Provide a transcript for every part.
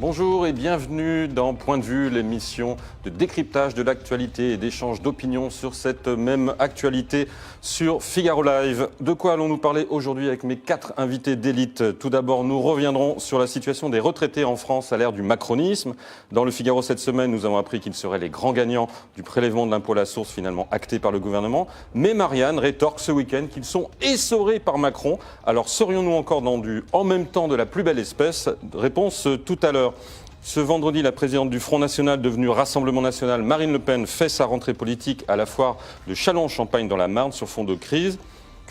Bonjour et bienvenue dans Point de vue, l'émission de décryptage de l'actualité et d'échange d'opinions sur cette même actualité sur Figaro Live. De quoi allons-nous parler aujourd'hui avec mes 4 invités d'élite? Tout d'abord, nous reviendrons sur la situation des retraités en France à l'ère du macronisme. Dans le Figaro cette semaine, nous avons appris qu'ils seraient les grands gagnants du prélèvement de l'impôt à la source finalement acté par le gouvernement. Mais Marianne rétorque ce week-end qu'ils sont essorés par Macron. Alors serions-nous encore dans du « en même temps » de la plus belle espèce? Réponse tout à l'heure. Ce vendredi, la présidente du Front National, devenue Rassemblement National, Marine Le Pen, fait sa rentrée politique à la foire de Châlons-en-Champagne dans la Marne sur fond de crise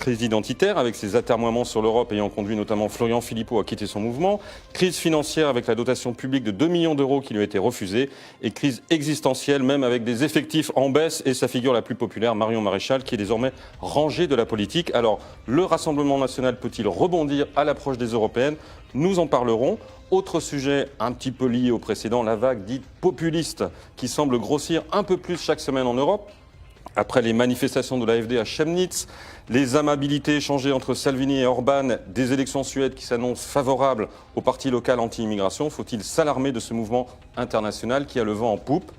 identitaire avec ses atermoiements sur l'Europe ayant conduit notamment Florian Philippot à quitter son mouvement, crise financière avec la dotation publique de 2 millions d'euros qui lui a été refusée et crise existentielle même avec des effectifs en baisse et sa figure la plus populaire, Marion Maréchal, qui est désormais rangée de la politique. Alors, le Rassemblement National peut-il rebondir à l'approche des européennes? Nous en parlerons. Autre sujet un petit peu lié au précédent, la vague dite populiste qui semble grossir un peu plus chaque semaine en Europe. Après les manifestations de l'AfD à Chemnitz, les amabilités échangées entre Salvini et Orban, des élections en Suède qui s'annoncent favorables au parti local anti-immigration, faut-il s'alarmer de ce mouvement international qui a le vent en poupe?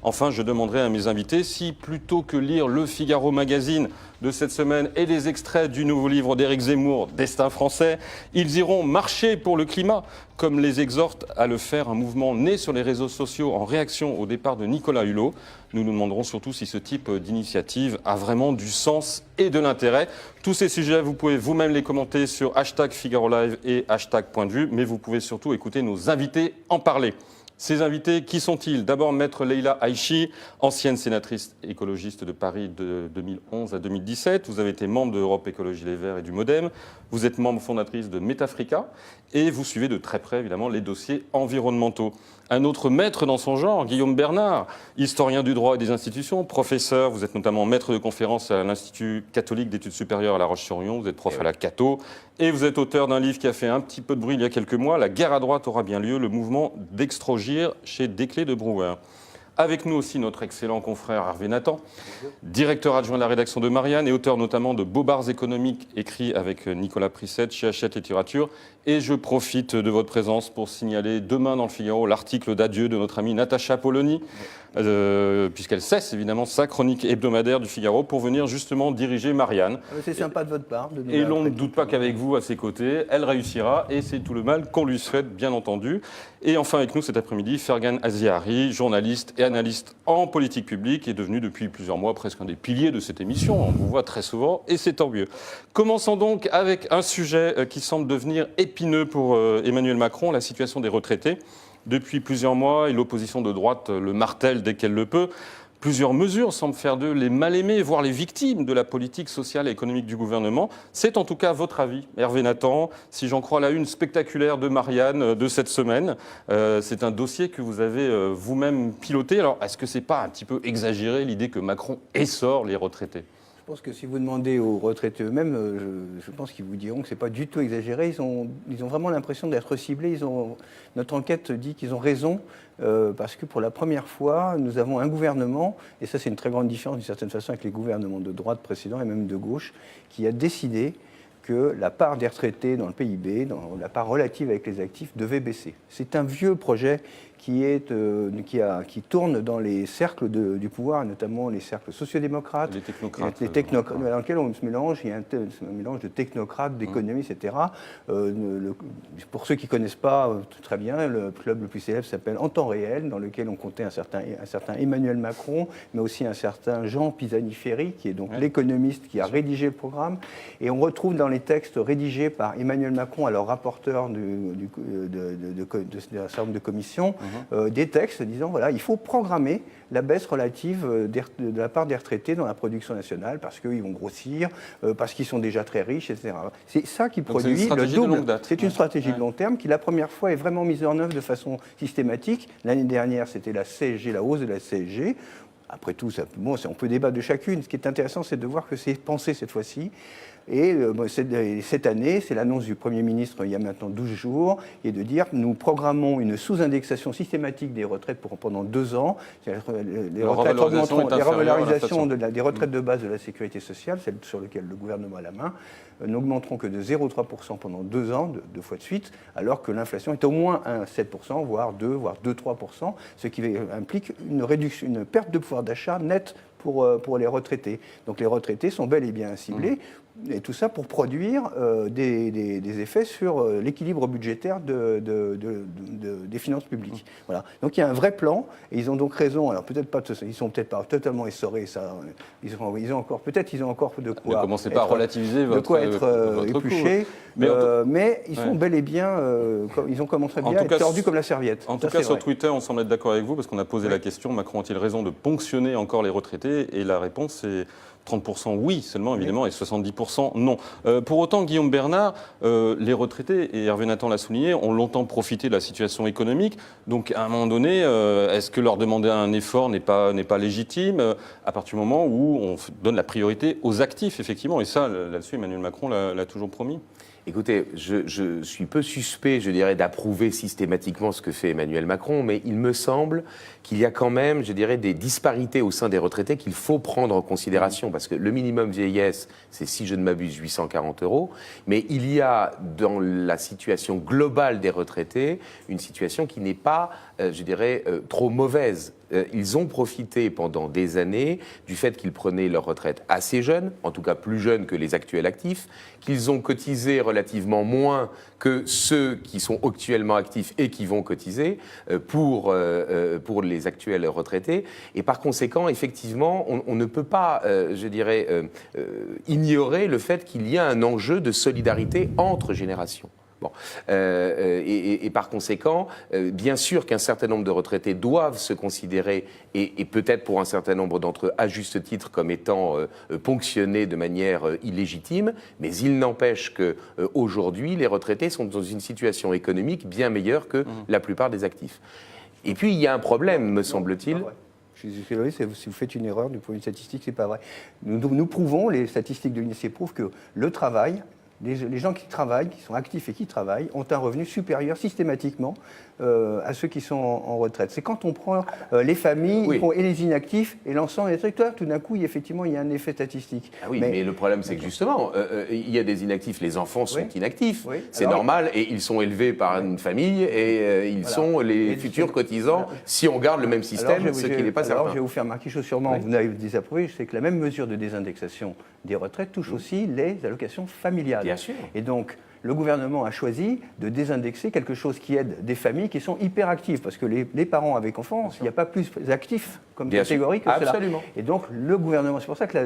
Enfin, je demanderai à mes invités si, plutôt que lire le Figaro Magazine de cette semaine et les extraits du nouveau livre d'Éric Zemmour, Destin français, ils iront marcher pour le climat, comme les exhorte à le faire un mouvement né sur les réseaux sociaux en réaction au départ de Nicolas Hulot. Nous nous demanderons surtout si ce type d'initiative a vraiment du sens et de l'intérêt. Tous ces sujets, vous pouvez vous-même les commenter sur #Figaro Live et #Point de vue, mais vous pouvez surtout écouter nos invités en parler. Ces invités, qui sont-ils? D'abord, Maître Leïla Aïchi, ancienne sénatrice écologiste de Paris de 2011 à 2017. Vous avez été membre de Europe Écologie Les Verts et du MoDem. Vous êtes membre fondatrice de Métafrica et vous suivez de très près, évidemment, les dossiers environnementaux. Un autre maître dans son genre, Guillaume Bernard, historien du droit et des institutions, professeur. Vous êtes notamment maître de conférence à l'Institut catholique d'études supérieures à La Roche-sur-Yon. Vous êtes prof à la Cato. Et vous êtes auteur d'un livre qui a fait un petit peu de bruit il y a quelques mois, La guerre à droite aura bien lieu, le mouvement d'Extrogir chez Desclés de Brouwer. Avec nous aussi notre excellent confrère Hervé Nathan, directeur adjoint de la rédaction de Marianne et auteur notamment de Bobards économiques écrits avec Nicolas Prissette chez Hachette Littérature. Et je profite de votre présence pour signaler demain dans le Figaro l'article d'adieu de notre amie Natacha Polony, puisqu'elle cesse évidemment sa chronique hebdomadaire du Figaro pour venir justement diriger Marianne. C'est sympa de votre part. Et l'on ne doute pas qu'avec vous à ses côtés, elle réussira et c'est tout le mal qu'on lui souhaite, bien entendu. Et enfin avec nous cet après-midi, Fergan Aziari, journaliste et analyste en politique publique, est devenu depuis plusieurs mois presque un des piliers de cette émission. On vous voit très souvent et c'est tant mieux. Commençons donc avec un sujet qui semble devenir épineux pour Emmanuel Macron, la situation des retraités. Depuis plusieurs mois, et l'opposition de droite le martèle dès qu'elle le peut, plusieurs mesures semblent faire d'eux les mal-aimés, voire les victimes de la politique sociale et économique du gouvernement. C'est en tout cas votre avis, Hervé Nathan, si j'en crois la une spectaculaire de Marianne de cette semaine. C'est un dossier que vous avez vous-même piloté. Alors, est-ce que c'est pas un petit peu exagéré l'idée que Macron essore les retraités ? Je pense que si vous demandez aux retraités eux-mêmes, je pense qu'ils vous diront que ce n'est pas du tout exagéré. Ils ont vraiment l'impression d'être ciblés. Notre enquête dit qu'ils ont raison, parce que pour la première fois, nous avons un gouvernement, et ça c'est une très grande différence d'une certaine façon avec les gouvernements de droite précédents et même de gauche, qui a décidé que la part des retraités dans le PIB, dans la part relative avec les actifs, devait baisser. C'est un vieux projet qui tourne dans les cercles du pouvoir, notamment les cercles sociodémocrates, les technocrates, dans lesquels on se mélange, il y a un mélange de technocrates, d'économistes, etc. Pour ceux qui ne connaissent pas très bien, le club le plus célèbre s'appelle En temps réel, dans lequel on comptait un certain Emmanuel Macron, mais aussi un certain Jean Pisani-Ferry, qui est donc l'économiste qui a rédigé le programme. Et on retrouve dans les textes rédigés par Emmanuel Macron, alors rapporteur d'un certain nombre de commissions, des textes disant voilà, il faut programmer la baisse relative de la part des retraités dans la production nationale parce qu'ils vont grossir, parce qu'ils sont déjà très riches, etc. C'est ça qui produit le double. C'est une stratégie de long terme qui, la première fois, est vraiment mise en œuvre de façon systématique. L'année dernière, c'était la CSG, la hausse de la CSG. Après tout, on peut débattre de chacune. Ce qui est intéressant, c'est de voir que c'est pensé cette fois-ci. Et cette année, c'est l'annonce du Premier ministre il y a maintenant 12 jours, et de dire que nous programmons une sous-indexation systématique des retraites pendant 2 ans. Les revalorisations des retraites de base de la sécurité sociale, celles sur lesquelles le gouvernement a la main, n'augmenteront que de 0,3% pendant 2 ans, 2 fois de suite, alors que l'inflation est au moins à 7%, voire 2-3%, ce qui implique une perte de pouvoir d'achat nette pour les retraités. Donc les retraités sont bel et bien ciblés, et tout ça pour produire des effets sur l'équilibre budgétaire des finances publiques. Voilà. Donc il y a un vrai plan, et ils ont donc raison. Alors peut-être pas, ils sont peut-être pas totalement essorés, ça. Ils ont encore de quoi. Ne commencez pas à relativiser votre épluché, mais ils sont bel et bien, ils ont commencé bien à être tordus comme la serviette. En tout cas, sur Twitter, on semble être d'accord avec vous, parce qu'on a posé la question, Macron a-t-il raison de ponctionner encore les retraités? Et la réponse est 30% oui seulement, évidemment, et 70% non. Pour autant, Guillaume Bernard, les retraités, et Hervé Nathan l'a souligné, ont longtemps profité de la situation économique. Donc, à un moment donné, est-ce que leur demander un effort n'est pas légitime à partir du moment où on donne la priorité aux actifs, effectivement? Et ça, là-dessus, Emmanuel Macron l'a toujours promis. Écoutez, je suis peu suspect, je dirais, d'approuver systématiquement ce que fait Emmanuel Macron, mais il me semble qu'il y a quand même, je dirais, des disparités au sein des retraités qu'il faut prendre en considération, parce que le minimum vieillesse, c'est, si je ne m'abuse, 840 €, mais il y a dans la situation globale des retraités une situation qui n'est pas, je dirais, trop mauvaise. Ils ont profité pendant des années du fait qu'ils prenaient leur retraite assez jeunes, en tout cas plus jeunes que les actuels actifs, qu'ils ont cotisé relativement moins que ceux qui sont actuellement actifs et qui vont cotiser pour les actuels retraités. Et par conséquent, effectivement, on ne peut pas, je dirais, ignorer le fait qu'il y a un enjeu de solidarité entre générations. Bon. Et par conséquent, bien sûr qu'un certain nombre de retraités doivent se considérer, et peut-être pour un certain nombre d'entre eux, à juste titre, comme étant ponctionnés de manière illégitime, mais il n'empêche qu'aujourd'hui, les retraités sont dans une situation économique bien meilleure que la plupart des actifs. Et puis, il y a un problème, me semble-t-il. Je suis désolé, si vous faites une erreur du point de vue statistique, c'est pas vrai. Nous prouvons, les statistiques de l'INSEE prouvent que le travail, les gens qui travaillent, qui sont actifs et qui travaillent, ont un revenu supérieur systématiquement à ceux qui sont en retraite. C'est quand on prend les familles et les inactifs et l'ensemble des trucs, tout d'un coup, effectivement, il y a un effet statistique. Ah oui, mais le problème, c'est que justement, il y a des inactifs, les enfants sont inactifs. Oui. C'est normal, et ils sont élevés par une famille, et ils sont les futurs cotisants, si on garde le même système, ce qui n'est pas certain. Alors, je vais vous faire marquer chose sûrement, vous n'avez désapprouvé, c'est que la même mesure de désindexation des retraites touche aussi les allocations familiales. Bien sûr. Et donc, le gouvernement a choisi de désindexer quelque chose qui aide des familles qui sont hyper actives, parce que les parents avec enfants, il n'y a pas plus actifs comme catégorie que cela. Absolument. Et donc, le gouvernement, c'est pour ça que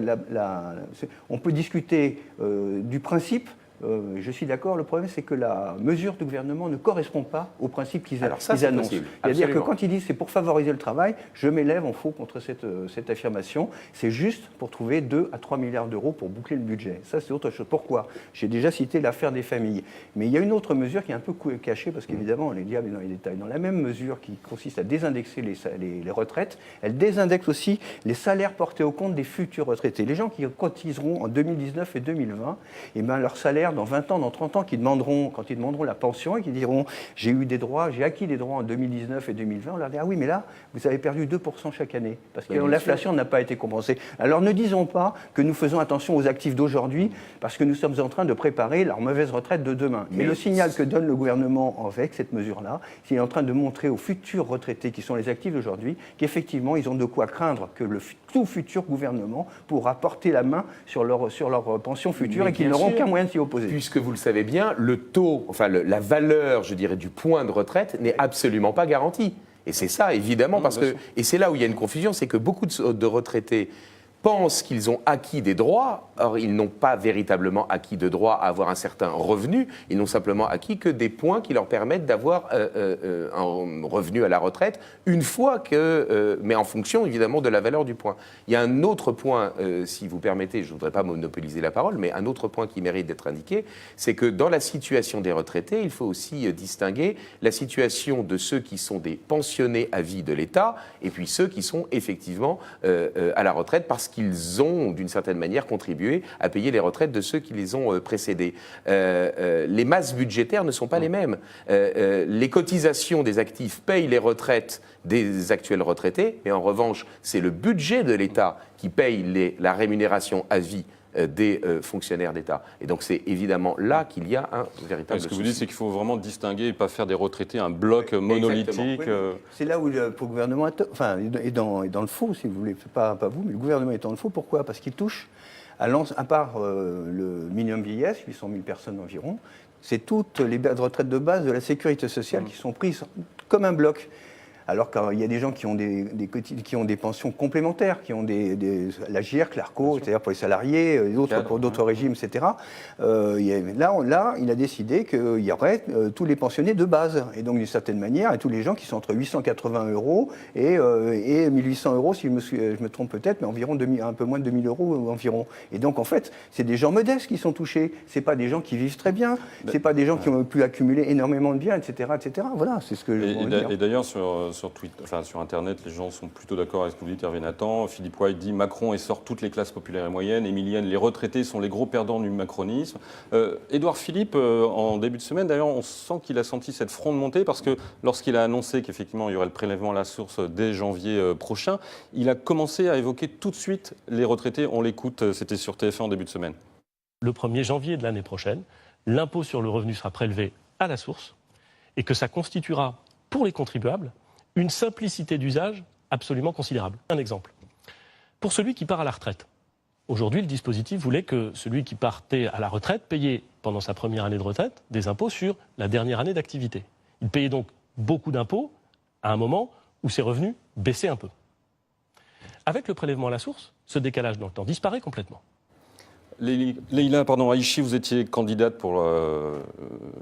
on peut discuter du principe. Je suis d'accord, le problème c'est que la mesure du gouvernement ne correspond pas au principe qu'ils annoncent. C'est-à-dire que quand ils disent c'est pour favoriser le travail, je m'élève en faux contre cette affirmation. C'est juste pour trouver 2 à 3 milliards d'euros pour boucler le budget. Ça c'est autre chose. Pourquoi? J'ai déjà cité l'affaire des familles. Mais il y a une autre mesure qui est un peu cachée, parce qu'évidemment les diables dans les détails. Dans la même mesure qui consiste à désindexer les retraites, elle désindexe aussi les salaires portés au compte des futurs retraités. Les gens qui cotiseront en 2019 et 2020, et ben leur salaire dans 20 ans, dans 30 ans, quand ils demanderont la pension et qui diront j'ai eu des droits, j'ai acquis des droits en 2019 et 2020, on leur dit ah oui mais là vous avez perdu 2% chaque année parce que l'inflation n'a pas été compensée. Alors ne disons pas que nous faisons attention aux actifs d'aujourd'hui parce que nous sommes en train de préparer leur mauvaise retraite de demain. Mais le signal que donne le gouvernement avec cette mesure-là, c'est qu'il est en train de montrer aux futurs retraités qui sont les actifs d'aujourd'hui qu'effectivement ils ont de quoi craindre que le tout futur gouvernement pourra porter la main sur leur pension future et qu'ils n'auront aucun moyen de s'y opposer. Puisque vous le savez bien, le taux, enfin la valeur, je dirais, du point de retraite n'est absolument pas garantie. Et c'est ça, évidemment, parce que, et c'est là où il y a une confusion, c'est que beaucoup de retraités pensent qu'ils ont acquis des droits. Or, ils n'ont pas véritablement acquis de droit à avoir un certain revenu. Ils n'ont simplement acquis que des points qui leur permettent d'avoir un revenu à la retraite une fois que, mais en fonction évidemment de la valeur du point. Il y a un autre point, si vous permettez, je ne voudrais pas monopoliser la parole, mais un autre point qui mérite d'être indiqué, c'est que dans la situation des retraités, il faut aussi distinguer la situation de ceux qui sont des pensionnés à vie de l'État et puis ceux qui sont effectivement à la retraite parce qu'ils ont d'une certaine manière contribué à payer les retraites de ceux qui les ont précédés. Les masses budgétaires ne sont pas les mêmes. Les cotisations des actifs payent les retraites des actuels retraités, mais en revanche, c'est le budget de l'État qui paye la rémunération à vie des fonctionnaires d'État. Et donc c'est évidemment là qu'il y a un véritable Ce que souci. vous dites, c'est qu'il faut vraiment distinguer et pas faire des retraités un bloc monolithique. Oui, c'est là où le gouvernement est dans le faux, si vous voulez, pas vous, mais le gouvernement est dans le faux. Pourquoi ? Parce qu'il touche, à part le minimum vieillesse, 800 000 personnes environ, c'est toutes les retraites de base de la sécurité sociale qui sont prises comme un bloc. Alors qu'il y a des gens qui ont des pensions complémentaires, qui ont la GIRC, l'ARCO, c'est-à-dire pour les salariés, d'autres pour d'autres régimes, etc. Là, il a décidé qu'il y aurait tous les pensionnés de base. Et donc, d'une certaine manière, et tous les gens qui sont entre 880 € et 1800 €, si je me trompe peut-être, mais environ un peu moins de 2000 € environ. Et donc, en fait, c'est des gens modestes qui sont touchés. Ce n'est pas des gens qui vivent très bien. Ce n'est pas des gens qui ont pu accumuler énormément de biens, etc. etc. Voilà, c'est ce que je veux dire. Et d'ailleurs, sur Twitter, sur Internet, les gens sont plutôt d'accord avec ce que vous dites, Hervé Nathan. Philippe White dit « Macron essore toutes les classes populaires et moyennes. Émilienne, les retraités sont les gros perdants du macronisme. » Édouard Philippe, en début de semaine, d'ailleurs, on sent qu'il a senti cette fronde monter parce que lorsqu'il a annoncé qu'effectivement il y aurait le prélèvement à la source dès janvier prochain, il a commencé à évoquer tout de suite les retraités. On l'écoute, c'était sur TF1 en début de semaine. Le 1er janvier de l'année prochaine, l'impôt sur le revenu sera prélevé à la source et que ça constituera pour les contribuables une simplicité d'usage absolument considérable. Un exemple. Pour celui qui part à la retraite, aujourd'hui, le dispositif voulait que celui qui partait à la retraite payait, pendant sa première année de retraite, des impôts sur la dernière année d'activité. Il payait donc beaucoup d'impôts à un moment où ses revenus baissaient un peu. Avec le prélèvement à la source, ce décalage dans le temps disparaît complètement. Leïla Aïchi, vous étiez candidate pour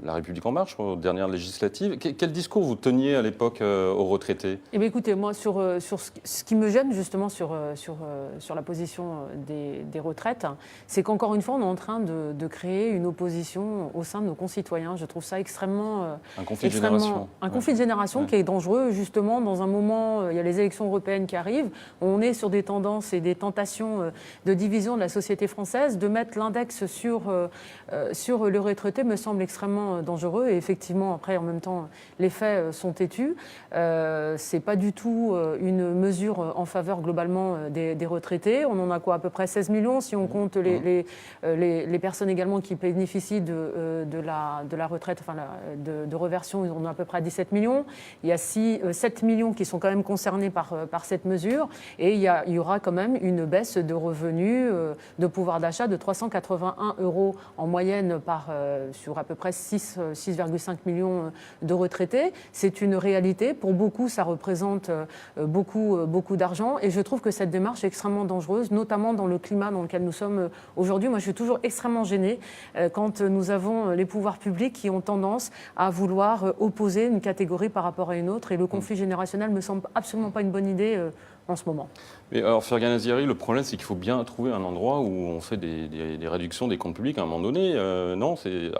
La République En Marche aux dernières législatives. Quel discours vous teniez à l'époque aux retraités ? Eh bien, écoutez, moi, sur ce qui me gêne justement sur la position des retraites, c'est qu'encore une fois, on est en train de créer une opposition au sein de nos concitoyens. Je trouve ça extrêmement... un conflit de génération. Un conflit de génération qui est dangereux, justement, dans un moment, il y a les élections européennes qui arrivent, on est sur des tendances et des tentations de division de la société française. De mettre l'index sur le retraité me semble extrêmement dangereux. Et effectivement, après, en même temps, les faits sont têtus. C'est pas du tout une mesure en faveur globalement des retraités. On en a quoi, à peu près 16 millions si on compte les personnes également qui bénéficient de la retraite, enfin de reversion. On en a à peu près 17 millions. Il y a 7 millions qui sont quand même concernés par cette mesure. Et il y aura quand même une baisse de revenus, de pouvoir d'achat de 381 € en moyenne sur à peu près 6,5 millions de retraités. C'est une réalité. Pour beaucoup, ça représente beaucoup d'argent. Et je trouve que cette démarche est extrêmement dangereuse, notamment dans le climat dans lequel nous sommes aujourd'hui. Moi, je suis toujours extrêmement gênée quand nous avons les pouvoirs publics qui ont tendance à vouloir opposer une catégorie par rapport à une autre. Et le conflit générationnel me semble absolument pas une bonne idée en ce moment. Mais alors, Fergan Azziari, le problème, c'est qu'il faut bien trouver un endroit où on fait des réductions des comptes publics à un moment donné. Non, c'est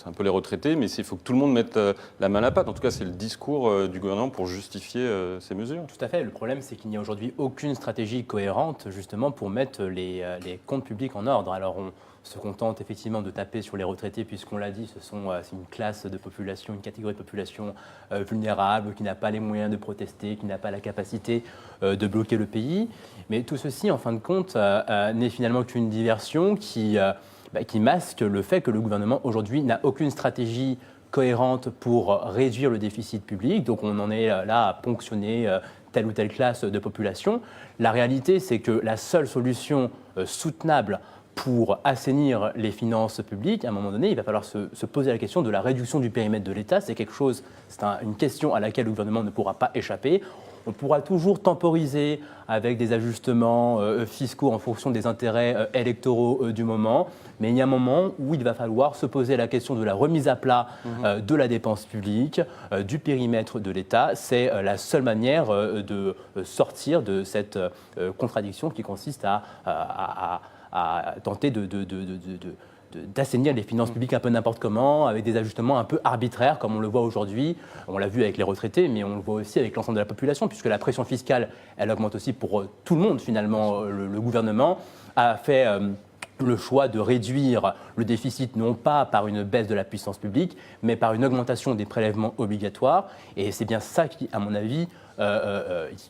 un peu les retraités, mais il faut que tout le monde mette la main à la pâte. En tout cas, c'est le discours du gouvernement pour justifier ces mesures. Tout à fait. Le problème, c'est qu'il n'y a aujourd'hui aucune stratégie cohérente, justement, pour mettre les comptes publics en ordre. Alors, on se contente effectivement de taper sur les retraités, puisqu'on l'a dit, c'est une classe de population, une catégorie de population vulnérable, qui n'a pas les moyens de protester, qui n'a pas la capacité de bloquer le pays. Mais tout ceci, en fin de compte, n'est finalement qu'une diversion qui masque le fait que le gouvernement, aujourd'hui, n'a aucune stratégie cohérente pour réduire le déficit public. Donc on en est là à ponctionner telle ou telle classe de population. La réalité, c'est que la seule solution soutenable pour assainir les finances publiques, à un moment donné, il va falloir se poser la question de la réduction du périmètre de l'État. C'est une question à laquelle le gouvernement ne pourra pas échapper. on pourra toujours temporiser avec des ajustements fiscaux en fonction des intérêts électoraux du moment. Mais il y a un moment où il va falloir se poser la question de la remise à plat de la dépense publique, du périmètre de l'État. C'est la seule manière de sortir de cette contradiction qui consiste à tenter d'assainir les finances publiques un peu n'importe comment, avec des ajustements un peu arbitraires, comme on le voit aujourd'hui. On l'a vu avec les retraités, mais on le voit aussi avec l'ensemble de la population, puisque la pression fiscale, elle augmente aussi pour tout le monde, finalement. Le gouvernement a fait le choix de réduire le déficit, non pas par une baisse de la puissance publique, mais par une augmentation des prélèvements obligatoires. Et c'est bien ça qui, à mon avis,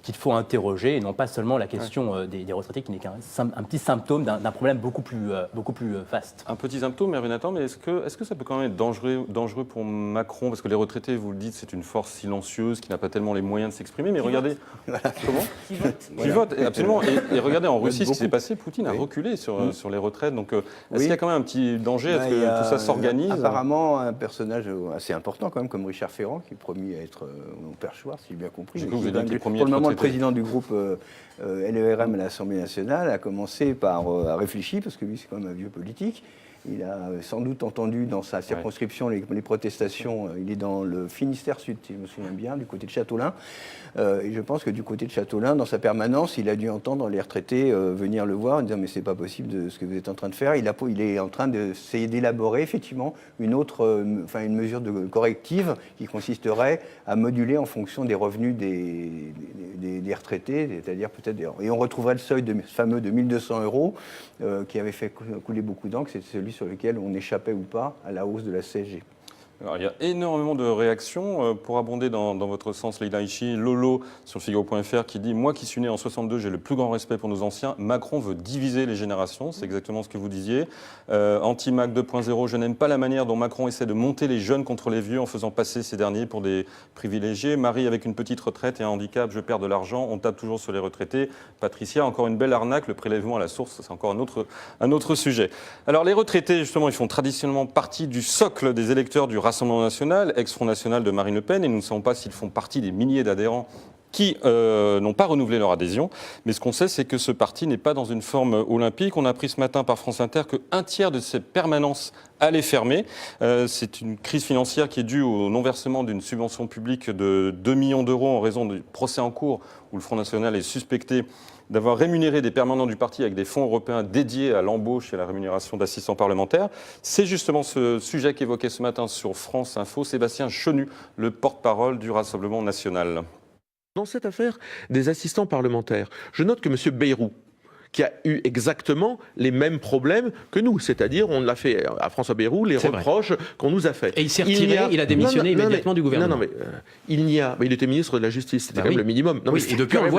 qu'il faut interroger, et non pas seulement la question des retraités, qui n'est qu'un petit symptôme d'un problème beaucoup plus vaste. Un petit symptôme, Hervé Nathan, mais est-ce que ça peut quand même être dangereux pour Macron? Parce que les retraités, vous le dites, c'est une force silencieuse qui n'a pas tellement les moyens de s'exprimer. Mais regardez, comment qui vote, absolument. Et regardez en Russie ce qui s'est passé. Poutine a reculé sur les retraites. Donc, est-ce qu'il y a quand même un petit danger? Est-ce que tout ça s'organise? Apparemment, un personnage assez important quand même, comme Richard Ferrand, qui est promis à être au perchoir, si j'ai bien compris. Pour le moment, le président du groupe LREM à l'Assemblée nationale a commencé par à réfléchir, parce que lui, c'est quand même un vieux politique. Il a sans doute entendu dans sa circonscription les protestations. Il est dans le Finistère Sud, si je me souviens bien, du côté de Châteaulin. Et je pense que du côté de Châteaulin, dans sa permanence, il a dû entendre les retraités venir le voir en disant « mais c'est pas possible de ce que vous êtes en train de faire ». Il est en train d'essayer d'élaborer effectivement une mesure corrective qui consisterait à moduler en fonction des revenus des retraités, c'est-à-dire peut-être et on retrouverait le seuil fameux de 1 200 € qui avait fait couler beaucoup d'encre. C'est celui sur lequel on échappait ou pas à la hausse de la CSG. Alors, il y a énormément de réactions. Pour abonder dans votre sens, Leïla Ichi, Lolo sur le Figaro.fr qui dit « Moi qui suis né en 62, j'ai le plus grand respect pour nos anciens. Macron veut diviser les générations. » C'est exactement ce que vous disiez. Anti-Mac 2.0, je n'aime pas la manière dont Macron essaie de monter les jeunes contre les vieux en faisant passer ces derniers pour des privilégiés. Marie avec une petite retraite et un handicap, je perds de l'argent. On tape toujours sur les retraités. Patricia, encore une belle arnaque. Le prélèvement à la source, c'est encore un autre sujet. Alors les retraités, justement, ils font traditionnellement partie du socle des électeurs du Rassemblement national, ex-Front national de Marine Le Pen, et nous ne savons pas s'ils font partie des milliers d'adhérents qui n'ont pas renouvelé leur adhésion. Mais ce qu'on sait, c'est que ce parti n'est pas dans une forme olympique. On a appris ce matin par France Inter qu'un tiers de ses permanences allait fermer. C'est une crise financière qui est due au non-versement d'une subvention publique de 2 millions d'euros en raison du procès en cours où le Front national est suspecté d'avoir rémunéré des permanents du parti avec des fonds européens dédiés à l'embauche et à la rémunération d'assistants parlementaires. C'est justement ce sujet qu'évoquait ce matin sur France Info Sébastien Chenu, le porte-parole du Rassemblement national. Dans cette affaire des assistants parlementaires, je note que M. Bayrou, qui a eu exactement les mêmes problèmes que nous. C'est-à-dire, on l'a fait à François Bayrou, les reproches qu'on nous a faits. Et il s'est retiré, il a démissionné immédiatement du gouvernement. Non, mais il était ministre de la Justice, c'était quand même le minimum. Non, et depuis, on ne le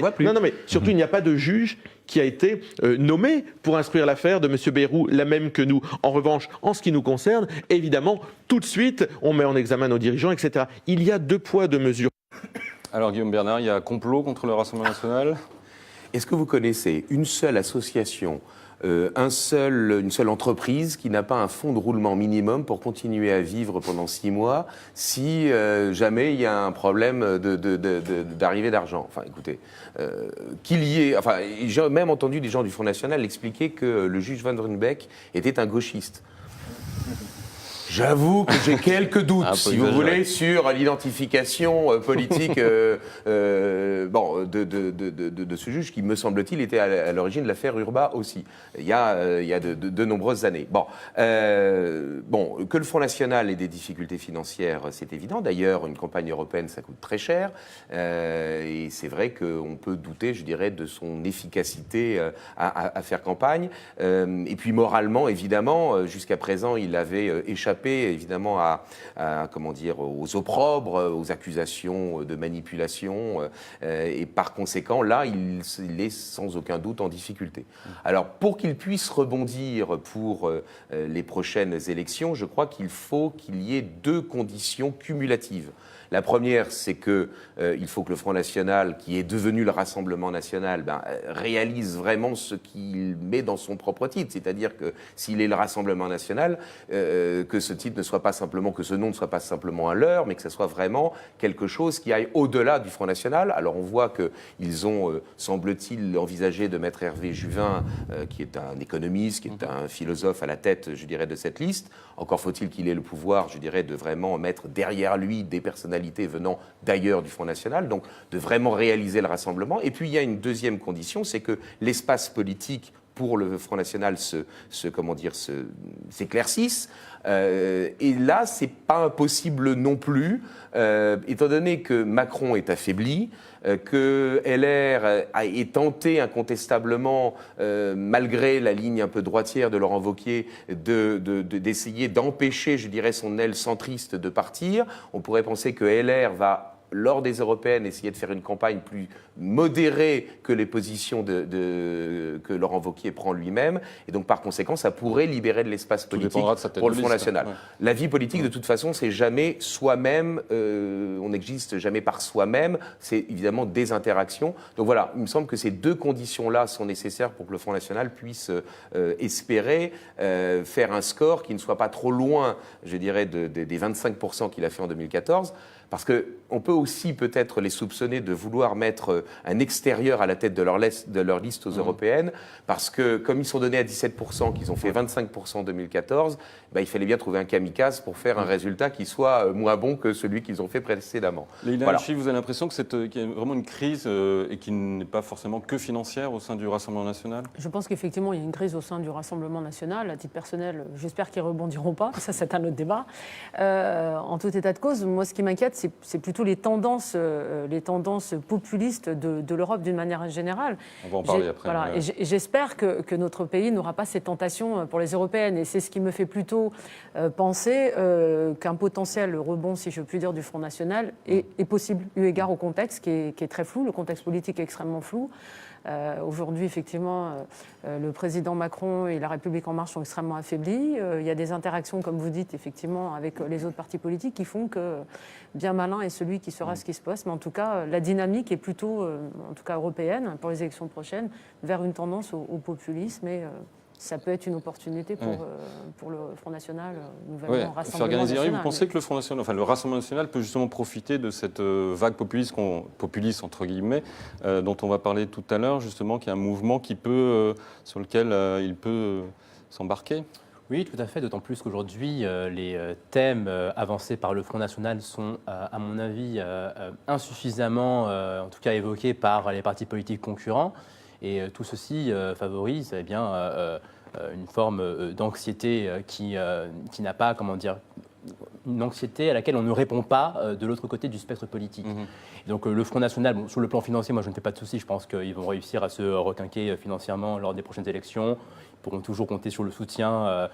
voit plus. Non, mais surtout, il n'y a pas de juge qui a été nommé pour instruire l'affaire de M. Bayrou, la même que nous. En revanche, en ce qui nous concerne, évidemment, tout de suite, on met en examen nos dirigeants, etc. Il y a 2 poids, 2 mesures. Alors, Guillaume Bernard, il y a complot contre le Rassemblement national? Est-ce que vous connaissez une seule association, une seule entreprise qui n'a pas un fonds de roulement minimum pour continuer à vivre pendant 6 mois si jamais il y a un problème d'arrivée d'argent? Enfin, écoutez, qu'il y ait... Enfin, j'ai même entendu des gens du Front National expliquer que le juge Van Ruynbeck était un gauchiste. J'avoue que j'ai quelques doutes, si vous voulez, sur l'identification politique de ce juge qui, me semble-t-il, était à l'origine de l'affaire Urba aussi, il y a de nombreuses années. Que le Front National ait des difficultés financières, c'est évident. D'ailleurs, une campagne européenne, ça coûte très cher. Et c'est vrai qu'on peut douter, je dirais, de son efficacité à faire campagne. Et puis, moralement, évidemment, jusqu'à présent, il avait échappé évidemment aux opprobres, aux accusations de manipulation, et par conséquent, là, il est sans aucun doute en difficulté. Alors, pour qu'il puisse rebondir pour les prochaines élections, je crois qu'il faut qu'il y ait 2 conditions cumulatives. La première, c'est qu'il faut que le Front National, qui est devenu le Rassemblement National, réalise vraiment ce qu'il met dans son propre titre. C'est-à-dire que s'il est le Rassemblement National, que ce titre ne soit pas simplement, que ce nom ne soit pas simplement un leurre, mais que ce soit vraiment quelque chose qui aille au-delà du Front National. Alors on voit qu'ils ont, semble-t-il, envisagé de mettre Hervé Juvin, qui est un économiste, qui est un philosophe à la tête, je dirais, de cette liste. Encore faut-il qu'il ait le pouvoir, je dirais, de vraiment mettre derrière lui des personnalités venant d'ailleurs du Front National, donc de vraiment réaliser le rassemblement. Et puis il y a une deuxième condition, c'est que l'espace politique pour le Front National s'éclaircisse. Et là, c'est pas impossible non plus, étant donné que Macron est affaibli, que LR est tenté incontestablement, malgré la ligne un peu droitière de Laurent Wauquiez, d'essayer d'empêcher, je dirais, son aile centriste de partir. On pourrait penser que LR va, lors des européennes, essayer de faire une campagne plus modérée que les positions que Laurent Wauquiez prend lui-même. Et donc, par conséquent, ça pourrait libérer de l'espace politique pour le Front National. Ouais. La vie politique, de toute façon, c'est jamais soi-même, on n'existe jamais par soi-même, c'est évidemment des interactions. Donc voilà, il me semble que ces deux conditions-là sont nécessaires pour que le Front National puisse espérer faire un score qui ne soit pas trop loin, je dirais, des 25% qu'il a fait en 2014. Parce qu'on peut aussi peut-être les soupçonner de vouloir mettre un extérieur à la tête de leur liste aux européennes, parce que comme ils sont donnés à 17%, qu'ils ont fait 25% en 2014, il fallait bien trouver un kamikaze pour faire un résultat qui soit moins bon que celui qu'ils ont fait précédemment. Leïla Hachmi, vous avez l'impression qu'il y a vraiment une crise et qui n'est pas forcément que financière au sein du Rassemblement national ? Je pense qu'effectivement, il y a une crise au sein du Rassemblement national. À titre personnel, j'espère qu'ils ne rebondiront pas. Ça, c'est un autre débat. En tout état de cause, moi, ce qui m'inquiète, c'est plutôt les tendances populistes de l'Europe d'une manière générale. On va en parler après. Voilà, et j'espère que notre pays n'aura pas ces tentations pour les européennes. Et c'est ce qui me fait plutôt penser qu'un potentiel rebond, si je puis dire, du Front National est possible, eu égard au contexte qui est très flou. Le contexte politique est extrêmement flou. Aujourd'hui, effectivement, le président Macron et la République En Marche sont extrêmement affaiblis. Il y a des interactions, comme vous dites, effectivement, avec les autres partis politiques qui font que bien malin est celui qui saura ce qui se passe. Mais en tout cas, la dynamique est plutôt, en tout cas européenne, pour les élections prochaines, vers une tendance au populisme. Et ça peut être une opportunité pour le Front National, nouvellement Rassemblement national. Vous pensez que le Front National, le Rassemblement national peut justement profiter de cette vague populiste entre guillemets, dont on va parler tout à l'heure, justement, qui est un mouvement qui peut, sur lequel il peut s'embarquer ? Oui, tout à fait, d'autant plus qu'aujourd'hui, les thèmes avancés par le Front National sont, à mon avis, insuffisamment, en tout cas, évoqués par les partis politiques concurrents. Et tout ceci favorise une forme d'anxiété qui n'a pas, une anxiété à laquelle on ne répond pas de l'autre côté du spectre politique. Et donc le Front National, sur le plan financier, moi je ne fais pas de soucis, je pense qu'ils vont réussir à se requinquer financièrement lors des prochaines élections. Ils pourront toujours compter sur le soutien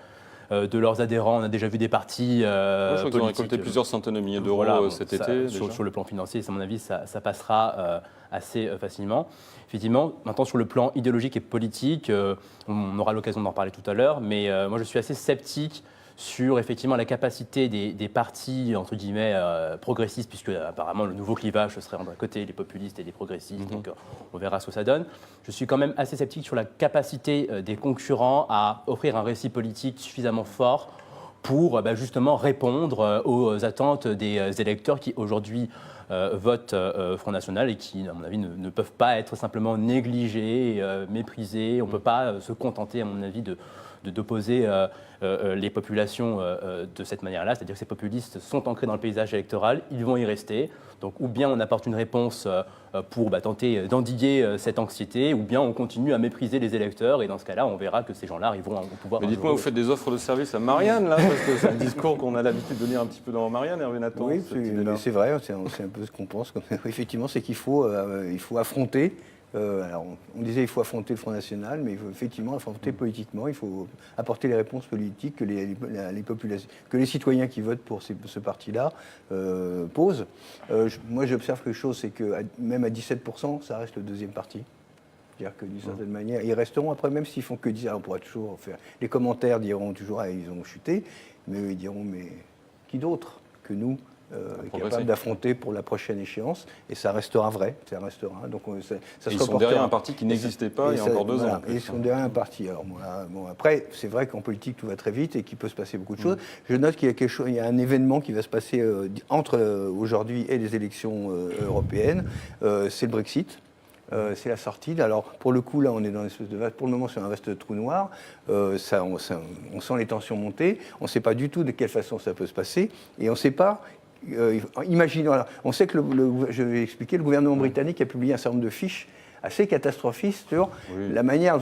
de leurs adhérents. On a déjà vu des partis politiques. Ils ont récolté plusieurs centaines de milliers d'euros cet été. Sur le plan financier, à mon avis, ça passera assez facilement. Effectivement, maintenant sur le plan idéologique et politique, on aura l'occasion d'en parler tout à l'heure, mais moi je suis assez sceptique sur effectivement la capacité des partis, entre guillemets, progressistes, puisque apparemment le nouveau clivage serait entre côté les populistes et les progressistes, donc on verra ce que ça donne. Je suis quand même assez sceptique sur la capacité des concurrents à offrir un récit politique suffisamment fort pour justement répondre aux attentes des électeurs qui aujourd'hui votent Front National et qui, à mon avis, ne peuvent pas être simplement négligés, méprisés. On ne peut pas se contenter, à mon avis, d'opposer les populations de cette manière-là. C'est-à-dire que ces populistes sont ancrés dans le paysage électoral, ils vont y rester. Donc ou bien on apporte une réponse pour tenter d'endiguer cette anxiété, ou bien on continue à mépriser les électeurs, et dans ce cas-là, on verra que ces gens-là arriveront au pouvoir. Mais dites-moi, vous faites des offres de service à Marianne, là, parce que c'est un discours qu'on a l'habitude de lire un petit peu dans Marianne, Hervé Nathan. Oui, c'est vrai, c'est un peu ce qu'on pense. Effectivement, c'est qu'il faut affronter. Alors, on disait qu'il faut affronter le Front National, mais il faut effectivement affronter politiquement. Il faut apporter les réponses politiques que les citoyens qui votent pour ce parti-là posent. Moi, j'observe quelque chose, c'est que même à 17%, ça reste le deuxième parti. C'est-à-dire que d'une certaine manière, ils resteront après, même s'ils font que 10, on pourra toujours faire. Les commentaires diront toujours, ils ont chuté, mais eux, ils diront, mais qui d'autre que nous capable d'affronter pour la prochaine échance, et ça restera vrai, ça restera. Donc ça ils sont derrière un parti qui n'existait pas il y a encore 2 ans. Et ils sont derrière un parti. Alors après, c'est vrai qu'en politique tout va très vite et qu'il peut se passer beaucoup de choses. Je note qu'il y a un événement qui va se passer entre aujourd'hui et les élections européennes, c'est le Brexit. C'est la sortie. Alors, pour le coup, là, on est dans une espèce de pour le moment, sur un vaste trou noir. On sent les tensions monter. On ne sait pas du tout de quelle façon ça peut se passer. Et on ne sait pas. Imaginons. On sait que je vais expliquer. Le gouvernement britannique a publié un certain nombre de fiches assez catastrophistes sur la manière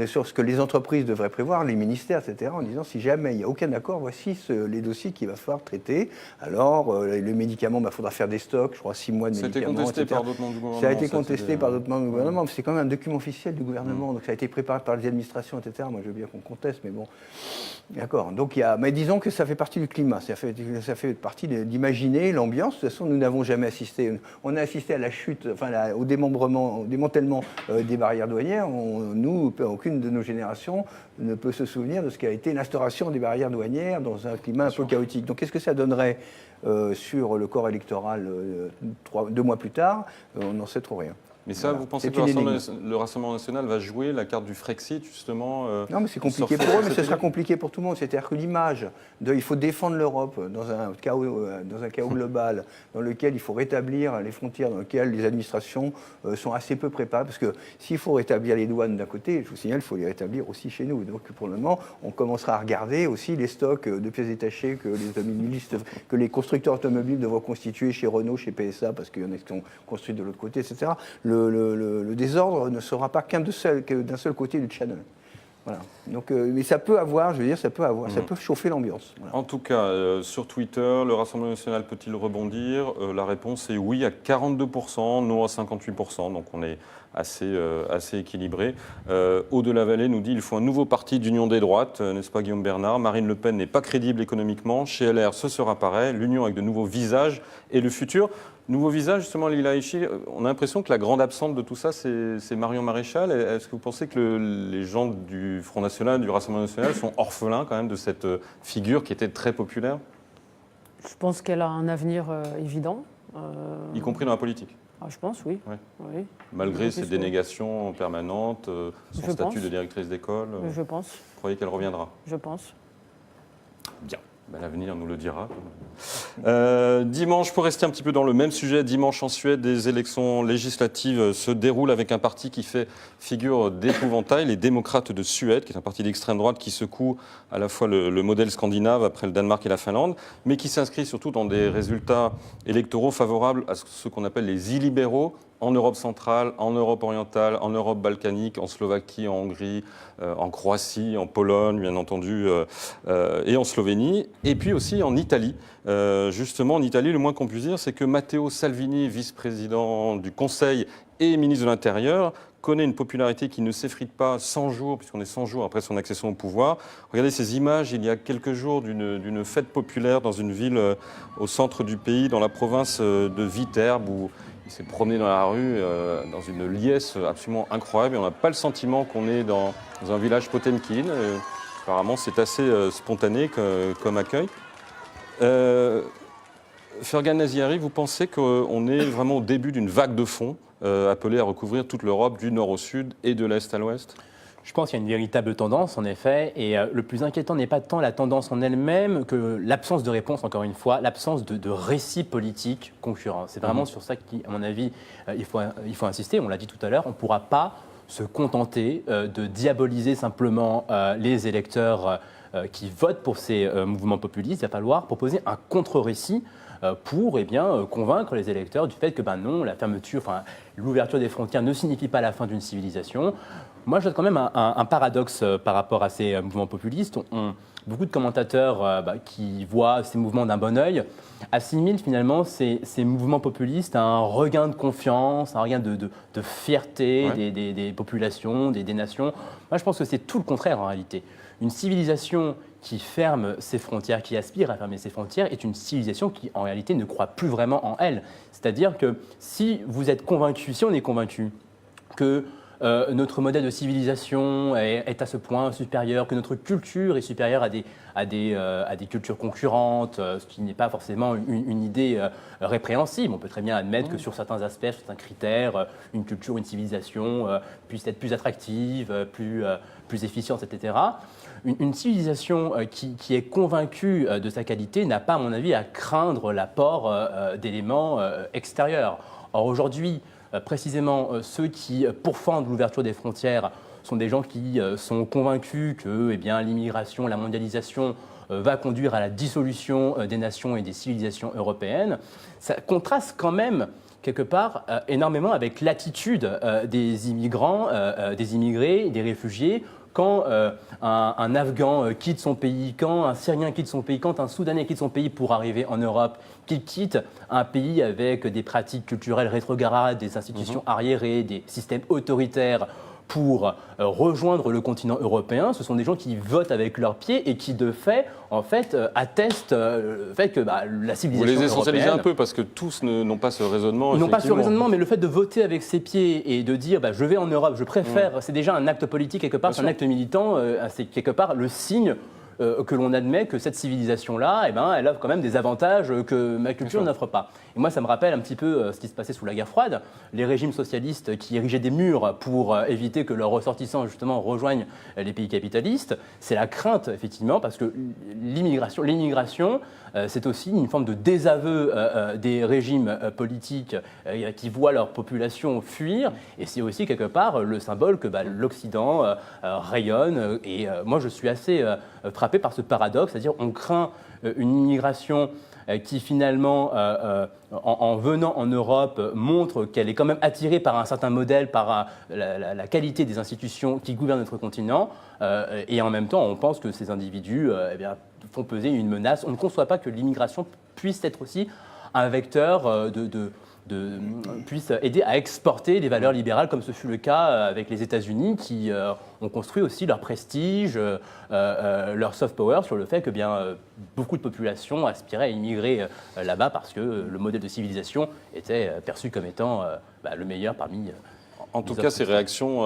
sur ce que les entreprises devraient prévoir, les ministères, etc., en disant si jamais il n'y a aucun accord, voici les dossiers qu'il va falloir traiter. Alors, le médicament, il faudra faire des stocks, je crois 6 mois de médicaments. Ça a été contesté par d'autres membres du gouvernement. Ça a été contesté par d'autres membres du gouvernement, mais c'est quand même un document officiel du gouvernement, donc ça a été préparé par les administrations, etc. Moi, je veux bien qu'on conteste, mais bon. D'accord. Donc, mais disons que ça fait partie du climat, ça fait partie d'imaginer l'ambiance. De toute façon, nous n'avons jamais assisté. On a assisté à la chute, au démembrement, démantèlement des barrières douanières. Aucune de nos générations ne peut se souvenir de ce qu'a été l'instauration des barrières douanières dans un climat un peu chaotique. Donc, qu'est-ce que ça donnerait sur le corps électoral 2 mois plus tard? On n'en sait trop rien. Mais ça, vous pensez que le Rassemblement national va jouer la carte du Frexit, justement Non, mais c'est compliqué pour eux, mais ce sera compliqué pour tout le monde. C'est-à-dire que l'image il faut défendre l'Europe dans un chaos global, dans lequel il faut rétablir les frontières, dans lequel les administrations sont assez peu préparées. Parce que s'il faut rétablir les douanes d'un côté, je vous signale, il faut les rétablir aussi chez nous. Donc pour le moment, on commencera à regarder aussi les stocks de pièces détachées que les constructeurs automobiles devront constituer chez Renault, chez PSA, parce qu'il y en a qui sont construits de l'autre côté, etc. Le désordre ne sera pas que d'un seul côté du channel. Voilà. Donc, mais ça peut avoir, ça peut chauffer l'ambiance. Voilà. En tout cas, sur Twitter, le Rassemblement national peut-il rebondir? La réponse est oui à 42%, non à 58%. Donc on est assez équilibré. Au-de-la-Vallée nous dit qu'il faut un nouveau parti d'union des droites, n'est-ce pas Guillaume Bernard? Marine Le Pen n'est pas crédible économiquement. Chez LR, ce sera pareil. L'union avec de nouveaux visages et le futur. Nouveau visage, justement, Lila Haïchi, on a l'impression que la grande absente de tout ça, c'est Marion Maréchal. Est-ce que vous pensez que les gens du Front National, du Rassemblement National, sont orphelins quand même de cette figure qui était très populaire? Je pense qu'elle a un avenir évident. Y compris dans la politique? Je pense, oui. Ouais. Oui. Malgré ses dénégations permanentes, son statut de directrice d'école? Je pense. Vous croyez qu'elle reviendra? Je pense. Bien. L'avenir nous le dira. Dimanche, pour rester un petit peu dans le même sujet, dimanche en Suède, des élections législatives se déroulent avec un parti qui fait figure d'épouvantail, les démocrates de Suède, qui est un parti d'extrême droite qui secoue à la fois le modèle scandinave après le Danemark et la Finlande, mais qui s'inscrit surtout dans des résultats électoraux favorables à ce qu'on appelle les illibéraux, en Europe centrale, en Europe orientale, en Europe balkanique, en Slovaquie, en Hongrie, en Croatie, en Pologne, bien entendu, et en Slovénie, et puis aussi en Italie. Justement, en Italie, le moins qu'on puisse dire, c'est que Matteo Salvini, vice-président du Conseil et ministre de l'Intérieur, connaît une popularité qui ne s'effrite pas 100 jours, puisqu'on est 100 jours après son accession au pouvoir. Regardez ces images, il y a quelques jours, d'une fête populaire dans une ville au centre du pays, dans la province de Viterbe, où il s'est promené dans la rue, dans une liesse absolument incroyable. Et on n'a pas le sentiment qu'on est dans un village Potemkin. Apparemment, c'est assez spontané comme accueil. Fergan Naziari, vous pensez qu'on est vraiment au début d'une vague de fond appelée à recouvrir toute l'Europe du nord au sud et de l'est à l'ouest? Je pense qu'il y a une véritable tendance, en effet, et le plus inquiétant n'est pas tant la tendance en elle-même que l'absence de réponse, encore une fois, l'absence de récit politique concurrent. C'est vraiment sur ça qui, à mon avis, il faut insister. On l'a dit tout à l'heure, on ne pourra pas se contenter de diaboliser simplement les électeurs qui votent pour ces mouvements populistes. Il va falloir proposer un contre-récit pour convaincre les électeurs du fait que non, la fermeture, l'ouverture des frontières ne signifie pas la fin d'une civilisation. Moi, je note quand même un paradoxe par rapport à ces mouvements populistes. Beaucoup de commentateurs qui voient ces mouvements d'un bon œil assimilent finalement ces mouvements populistes à un regain de confiance, un regain de fierté des populations, des nations. Moi, je pense que c'est tout le contraire en réalité. Une civilisation qui ferme ses frontières, qui aspire à fermer ses frontières, est une civilisation qui, en réalité, ne croit plus vraiment en elle. C'est-à-dire que si vous êtes convaincu, si on est convaincu que notre modèle de civilisation est à ce point supérieur, que notre culture est supérieure à des cultures concurrentes, ce qui n'est pas forcément une idée répréhensible. On peut très bien admettre que sur certains aspects, sur certains critères, une culture, une civilisation puisse être plus attractive, plus efficiente, etc. Une civilisation qui est convaincue de sa qualité n'a pas, à mon avis, à craindre l'apport d'éléments extérieurs. Or, aujourd'hui, précisément, ceux qui pourfendent l'ouverture des frontières sont des gens qui sont convaincus que l'immigration, la mondialisation va conduire à la dissolution des nations et des civilisations européennes. Ça contraste quand même quelque part énormément avec l'attitude des immigrants, des immigrés, des réfugiés. Quand un Afghan quitte son pays, quand un Syrien quitte son pays, quand un Soudanais quitte son pays pour arriver en Europe, qu'il quitte un pays avec des pratiques culturelles rétrogrades, des institutions arriérées, des systèmes autoritaires pour rejoindre le continent européen, ce sont des gens qui votent avec leurs pieds et qui, de fait, attestent le fait que la civilisation européenne... Vous les essentialisez un peu parce que tous n'ont pas ce raisonnement. Ils n'ont pas ce raisonnement, mais le fait de voter avec ses pieds et de dire je vais en Europe, je préfère, c'est déjà un acte politique quelque part, c'est un acte militant, c'est quelque part le signe que l'on admet que cette civilisation-là, elle a quand même des avantages que ma culture n'offre pas. Et moi, ça me rappelle un petit peu ce qui se passait sous la guerre froide. Les régimes socialistes qui érigeaient des murs pour éviter que leurs ressortissants, justement, rejoignent les pays capitalistes. C'est la crainte, effectivement, parce que l'immigration, c'est aussi une forme de désaveu des régimes politiques qui voient leur population fuir. Et c'est aussi, quelque part, le symbole que l'Occident rayonne. Et moi, je suis assez frappé par ce paradoxe, c'est-à-dire on craint une immigration qui finalement, en venant en Europe, montre qu'elle est quand même attirée par un certain modèle, par la qualité des institutions qui gouvernent notre continent, et en même temps, on pense que ces individus font peser une menace. On ne conçoit pas que l'immigration puisse être aussi un vecteur puisse aider à exporter les valeurs libérales, comme ce fut le cas avec les États-Unis, qui ont construit aussi leur prestige, leur soft power sur le fait que beaucoup de populations aspiraient à immigrer là-bas parce que le modèle de civilisation était perçu comme étant le meilleur parmi... En tout cas, ces réactions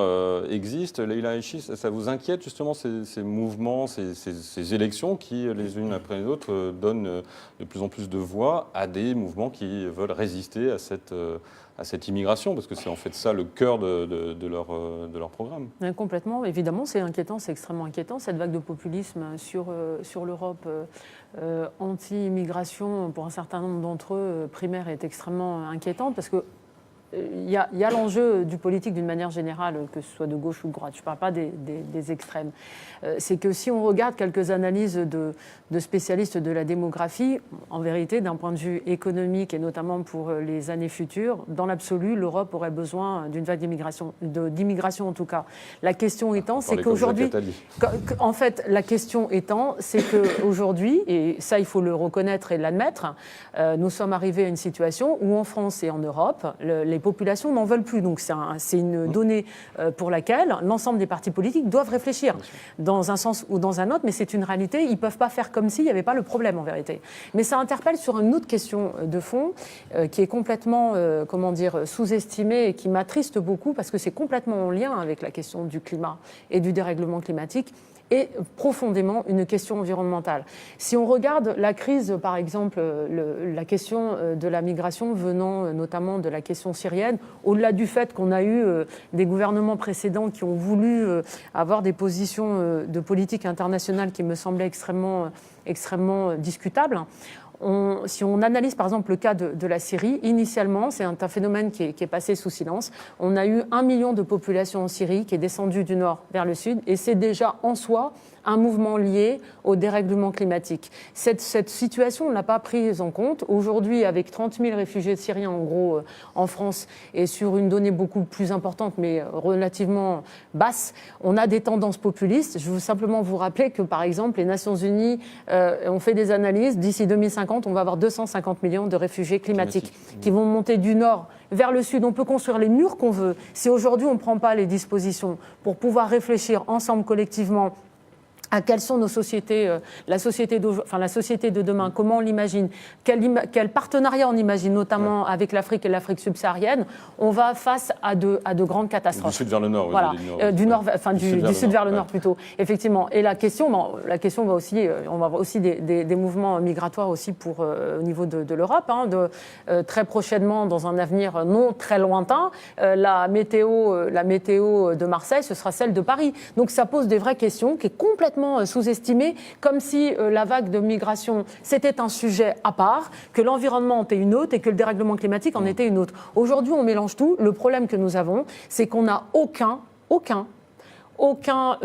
existent. Leïla Aïchi, ça vous inquiète justement ces mouvements, ces élections qui, les unes après les autres, donnent de plus en plus de voix à des mouvements qui veulent résister à cette immigration, parce que c'est en fait ça le cœur de leur programme. Complètement, évidemment, c'est inquiétant, c'est extrêmement inquiétant. Cette vague de populisme sur l'Europe anti-immigration, pour un certain nombre d'entre eux, primaire, est extrêmement inquiétante, parce que il y a l'enjeu du politique d'une manière générale, que ce soit de gauche ou de droite, je ne parle pas des extrêmes. C'est que si on regarde quelques analyses de spécialistes de la démographie, en vérité, d'un point de vue économique et notamment pour les années futures, dans l'absolu, l'Europe aurait besoin d'une vague d'immigration en tout cas. La question étant, c'est qu'aujourd'hui, en fait, la question étant, c'est qu'aujourd'hui, et ça il faut le reconnaître et l'admettre, nous sommes arrivés à une situation où en France et en Europe, les populations n'en veulent plus. Donc c'est une donnée pour laquelle l'ensemble des partis politiques doivent réfléchir dans un sens ou dans un autre, mais c'est une réalité. Ils ne peuvent pas faire comme s'il n'y avait pas le problème en vérité. Mais ça interpelle sur une autre question de fond qui est complètement sous-estimée et qui m'attriste beaucoup parce que c'est complètement en lien avec la question du climat et du dérèglement climatique. Et profondément une question environnementale. Si on regarde la crise, par exemple, la question de la migration venant notamment de la question syrienne, au-delà du fait qu'on a eu des gouvernements précédents qui ont voulu avoir des positions de politique internationale qui me semblaient extrêmement discutables, si on analyse par exemple le cas de la Syrie, initialement, c'est un phénomène qui est passé sous silence. On a eu 1 million de population en Syrie qui est descendue du nord vers le sud et c'est déjà en soi un mouvement lié au dérèglement climatique. Cette situation, on ne l'a pas prise en compte. Aujourd'hui, avec 30 000 réfugiés syriens en gros en France et sur une donnée beaucoup plus importante mais relativement basse, on a des tendances populistes. Je veux simplement vous rappeler que par exemple, les Nations Unies ont fait des analyses. D'ici 2050, on va avoir 250 millions de réfugiés climatiques qui vont monter du nord vers le sud. On peut construire les murs qu'on veut. Si aujourd'hui, on ne prend pas les dispositions pour pouvoir réfléchir ensemble collectivement à quelles sont nos sociétés, la société de demain, comment on l'imagine, quel partenariat on imagine, notamment avec l'Afrique et l'Afrique subsaharienne, on va face à de grandes catastrophes. Du sud vers le nord, voilà. Du sud vers le nord ouais. plutôt, effectivement. Et la question va aussi, on va avoir aussi des mouvements migratoires aussi au niveau de l'Europe, très prochainement, dans un avenir non très lointain, la météo de Marseille, ce sera celle de Paris. Donc ça pose des vraies questions qui est complètement sous-estimé, comme si la vague de migration, c'était un sujet à part, que l'environnement en était une autre et que le dérèglement climatique en était une autre. Aujourd'hui, on mélange tout. Le problème que nous avons, c'est qu'on n'a aucun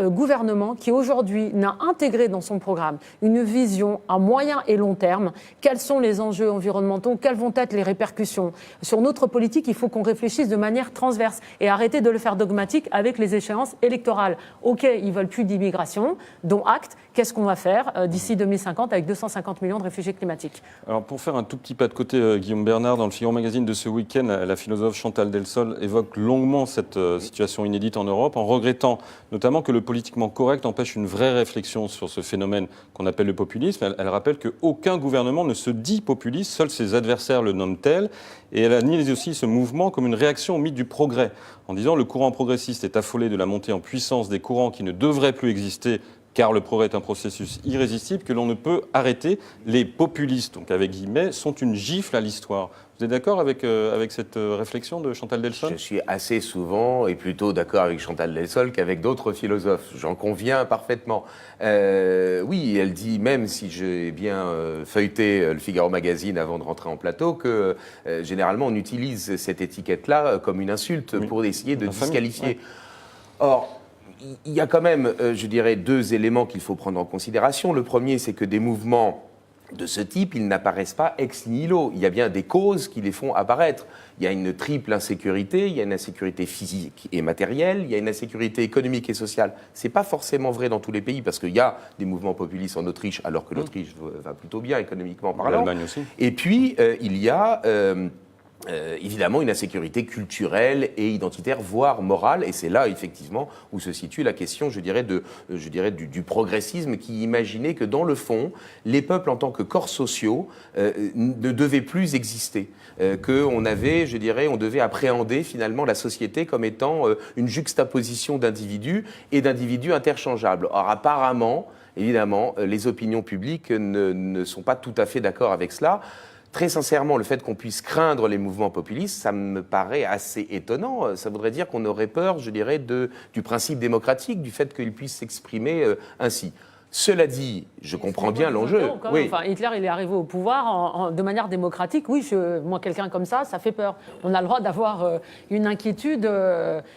gouvernement qui aujourd'hui n'a intégré dans son programme une vision à moyen et long terme. Quels sont les enjeux environnementaux? Quelles vont être les répercussions? Sur notre politique, il faut qu'on réfléchisse de manière transverse et arrêter de le faire dogmatique avec les échéances électorales. OK, ils veulent plus d'immigration, dont acte. Qu'est-ce qu'on va faire d'ici 2050 avec 250 millions de réfugiés climatiques? Alors pour faire un tout petit pas de côté, Guillaume Bernard, dans le Figaro Magazine de ce week-end, la philosophe Chantal Delsol évoque longuement cette situation inédite en Europe, en regrettant notamment que le politiquement correct empêche une vraie réflexion sur ce phénomène qu'on appelle le populisme. Elle rappelle qu'aucun gouvernement ne se dit populiste, seuls ses adversaires le nomment tel. Et elle analyse aussi ce mouvement comme une réaction au mythe du progrès, en disant le courant progressiste est affolé de la montée en puissance des courants qui ne devraient plus exister, car le progrès est un processus irrésistible que l'on ne peut arrêter. Les populistes, donc avec guillemets, sont une gifle à l'histoire. Vous êtes d'accord avec cette réflexion de Chantal Delsol? Je suis assez souvent et plutôt d'accord avec Chantal Delsol qu'avec d'autres philosophes. J'en conviens parfaitement. Oui, elle dit, même si j'ai bien feuilleté le Figaro Magazine avant de rentrer en plateau, que généralement on utilise cette étiquette-là comme une insulte pour essayer de disqualifier. Ouais. Or, il y a quand même, je dirais, deux éléments qu'il faut prendre en considération. Le premier, c'est que des mouvements de ce type, ils n'apparaissent pas ex nihilo. Il y a bien des causes qui les font apparaître. Il y a une triple insécurité, il y a une insécurité physique et matérielle, il y a une insécurité économique et sociale. Ce n'est pas forcément vrai dans tous les pays, parce qu'il y a des mouvements populistes en Autriche, alors que l'Autriche va plutôt bien économiquement parlant. L'Allemagne aussi. Et puis, il y a... évidemment une insécurité culturelle et identitaire, voire morale, et c'est là effectivement où se situe la question, je dirais, du progressisme, qui imaginait que dans le fond, les peuples en tant que corps sociaux ne devaient plus exister, qu'on avait, je dirais, on devait appréhender finalement la société comme étant une juxtaposition d'individus et d'individus interchangeables. Or apparemment, évidemment, les opinions publiques ne sont pas tout à fait d'accord avec cela. Très sincèrement, le fait qu'on puisse craindre les mouvements populistes, ça me paraît assez étonnant. Ça voudrait dire qu'on aurait peur, je dirais, du principe démocratique, du fait qu'ils puissent s'exprimer ainsi. Cela dit, je comprends bien l'enjeu. Oui. Enfin, Hitler, il est arrivé au pouvoir de manière démocratique. Oui, moi, quelqu'un comme ça fait peur. On a le droit d'avoir une inquiétude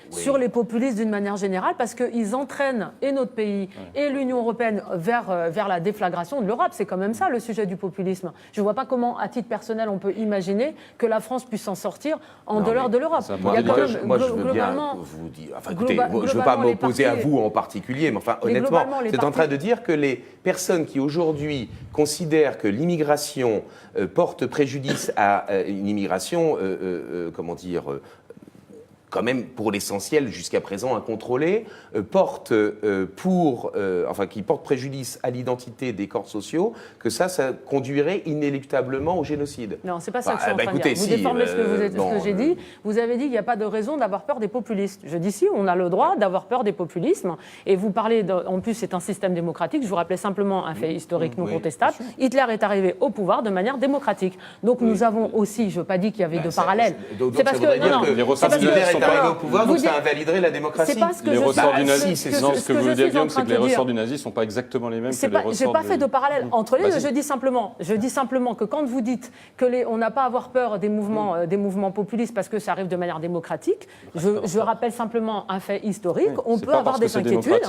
sur les populistes d'une manière générale, parce qu'ils entraînent et notre pays et l'Union européenne vers la déflagration de l'Europe. C'est quand même ça, le sujet du populisme. Je ne vois pas comment, à titre personnel, on peut imaginer que la France puisse s'en sortir en dehors de l'Europe. Moi, je veux bien vous dire... Enfin, écoutez, je ne veux pas m'opposer à vous en particulier, mais enfin, honnêtement, vous êtes en train de dire que les personnes qui aujourd'hui considèrent que l'immigration porte préjudice à une immigration, quand même pour l'essentiel jusqu'à présent incontrôlée, qui porte préjudice à l'identité des corps sociaux, que ça conduirait inéluctablement au génocide. Non, c'est pas ça que je suis en train de dire. Vous déformez ce que j'ai dit. Vous avez dit qu'il n'y a pas de raison d'avoir peur des populistes. Je dis si, on a le droit d'avoir peur des populismes. Et vous parlez, en plus, c'est un système démocratique. Je vous rappelais simplement un fait historique non contestable. Hitler est arrivé au pouvoir de manière démocratique. Donc nous avons aussi, je ne veux pas dire qu'il y avait de parallèles. C'est parce que arrivé au pouvoir, donc ça invaliderait la démocratie. C'est pas ce que les ressorts du nazi, nazisme, ce que vous voulez dire, Guillaume, c'est que les ressorts du nazi ne sont pas exactement les mêmes que les ressorts Je n'ai pas fait de parallèle entre les deux. Je dis simplement que quand vous dites qu'on n'a pas à avoir peur des mouvements populistes parce que ça arrive de manière démocratique, je rappelle simplement un fait historique. On peut avoir des inquiétudes.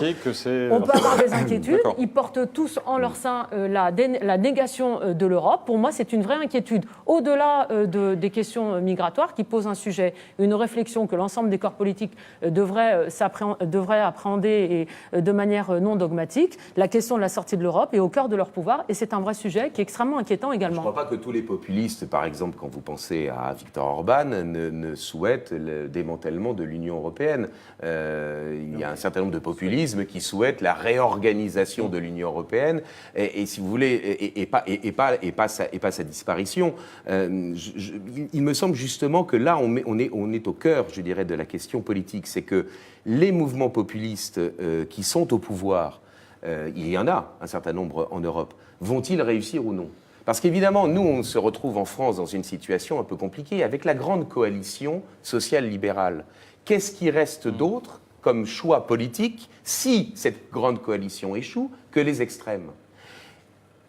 Ils portent tous en leur sein la négation de l'Europe. Pour moi, c'est une vraie inquiétude. Au-delà des questions migratoires qui posent un sujet, une réflexion que l'ensemble des corps politiques devraient appréhender et, de manière non dogmatique la question de la sortie de l'Europe est au cœur de leur pouvoir et c'est un vrai sujet qui est extrêmement inquiétant également. Je ne crois pas que tous les populistes, par exemple, quand vous pensez à Viktor Orban, ne souhaitent le démantèlement de l'Union européenne. Il y a un certain nombre de populismes qui souhaitent la réorganisation de l'Union européenne et si vous voulez, et pas sa disparition. Il me semble justement que là, on est au cœur, je dirais, de la question politique. C'est que les mouvements populistes qui sont au pouvoir, il y en a un certain nombre en Europe, vont-ils réussir ou non ? Parce qu'évidemment, nous, on se retrouve en France dans une situation un peu compliquée avec la grande coalition sociale-libérale. Qu'est-ce qui reste d'autre comme choix politique si cette grande coalition échoue que les extrêmes ?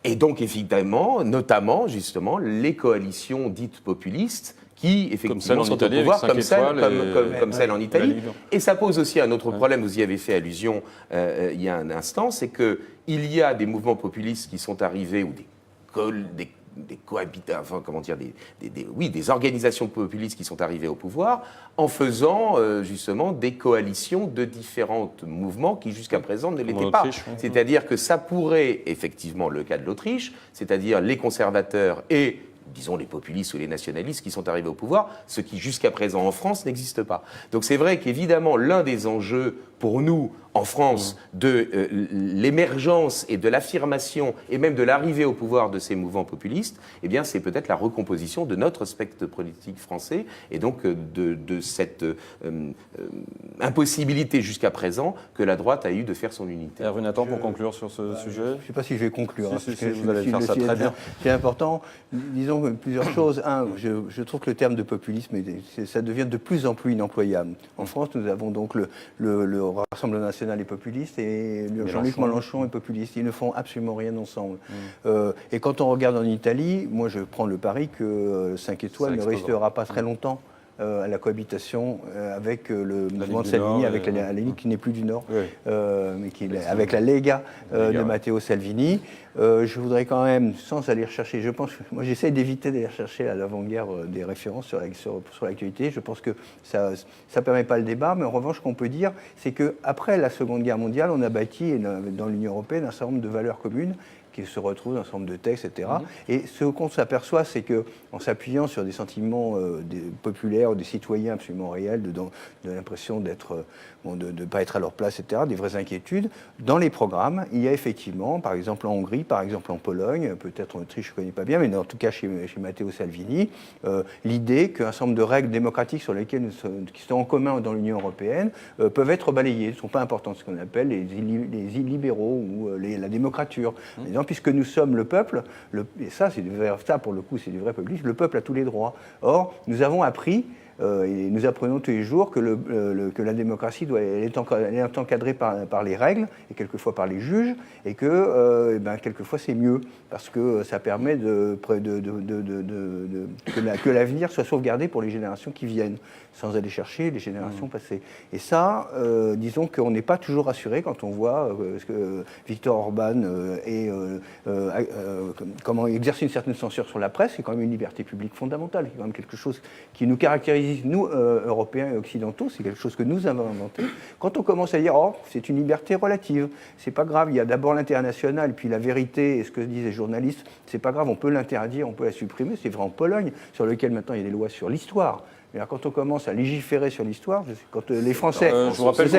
Et donc, évidemment, notamment, justement, les coalitions dites populistes qui, effectivement, sont au pouvoir, comme celle en Italie. Et ça pose aussi un autre problème, vous y avez fait allusion il y a un instant, c'est qu'il y a des mouvements populistes qui sont arrivés, ou des organisations populistes qui sont arrivées au pouvoir en faisant justement des coalitions de différents mouvements qui jusqu'à présent ne l'étaient pas. C'est-à-dire que ça pourrait, effectivement, le cas de l'Autriche, c'est-à-dire les conservateurs et disons les populistes ou les nationalistes qui sont arrivés au pouvoir, ce qui jusqu'à présent en France n'existe pas. Donc c'est vrai qu'évidemment l'un des enjeux pour nous en France de l'émergence et de l'affirmation et même de l'arrivée au pouvoir de ces mouvements populistes, eh bien c'est peut-être la recomposition de notre spectre politique français et donc de cette impossibilité jusqu'à présent que la droite a eu de faire son unité. Hervé Nathan, pour conclure sur ce sujet. Je ne sais pas si je vais conclure. Vous allez faire ça très bien. C'est important. Disons plusieurs choses. Un, je trouve que le terme de populisme, ça devient de plus en plus inemployable. En France, nous avons donc le Rassemblement national est populiste et Jean-Luc Mélenchon est populiste. Ils ne font absolument rien ensemble. Et quand on regarde en Italie, moi je prends le pari que 5 étoiles ne restera pas très longtemps à la cohabitation avec le mouvement de Salvini, avec la Ligue qui n'est plus du Nord, mais qui est avec la Lega de Matteo Salvini. Je voudrais quand même, sans aller rechercher, moi j'essaie d'éviter d'aller rechercher à l'avant-guerre des références sur l'actualité. Je pense que ça ne permet pas le débat, mais en revanche, ce qu'on peut dire, c'est qu'après la Seconde Guerre mondiale, on a bâti dans l'Union européenne un certain nombre de valeurs communes qui se retrouvent dans un certain nombre de textes, etc. Et ce qu'on s'aperçoit, c'est qu'en s'appuyant sur des sentiments populaires, des citoyens absolument réels, de l'impression de ne pas être à leur place, etc., des vraies inquiétudes, dans les programmes, il y a effectivement, par exemple en Hongrie, par exemple en Pologne, peut-être en Autriche, je ne connais pas bien, mais en tout cas chez Matteo Salvini, l'idée qu'un certain nombre de règles démocratiques sur lesquelles qui sont en commun dans l'Union européenne peuvent être balayées, ne sont pas importantes, ce qu'on appelle les illibéraux ou la démocrature. Puisque nous sommes le peuple, et ça pour le coup c'est du vrai populisme, le peuple a tous les droits. Or, nous avons appris, et nous apprenons tous les jours que la démocratie elle est encadrée par les règles, et quelquefois par les juges, et que quelquefois c'est mieux, parce que ça permet que l'avenir soit sauvegardé pour les générations qui viennent, sans aller chercher les générations passées. Et ça, disons qu'on n'est pas toujours rassuré quand on voit que Viktor Orban comment il exerce une certaine censure sur la presse, c'est quand même une liberté publique fondamentale, c'est quand même quelque chose qui nous caractérise, nous, Européens et Occidentaux, c'est quelque chose que nous avons inventé. Quand on commence à dire, c'est une liberté relative, c'est pas grave, il y a d'abord l'international, puis la vérité, et ce que disent les journalistes, c'est pas grave, on peut l'interdire, on peut la supprimer, c'est vrai en Pologne, sur lequel maintenant il y a des lois sur l'histoire. Mais quand on commence à légiférer sur l'histoire, quand les Français... je vous rappelle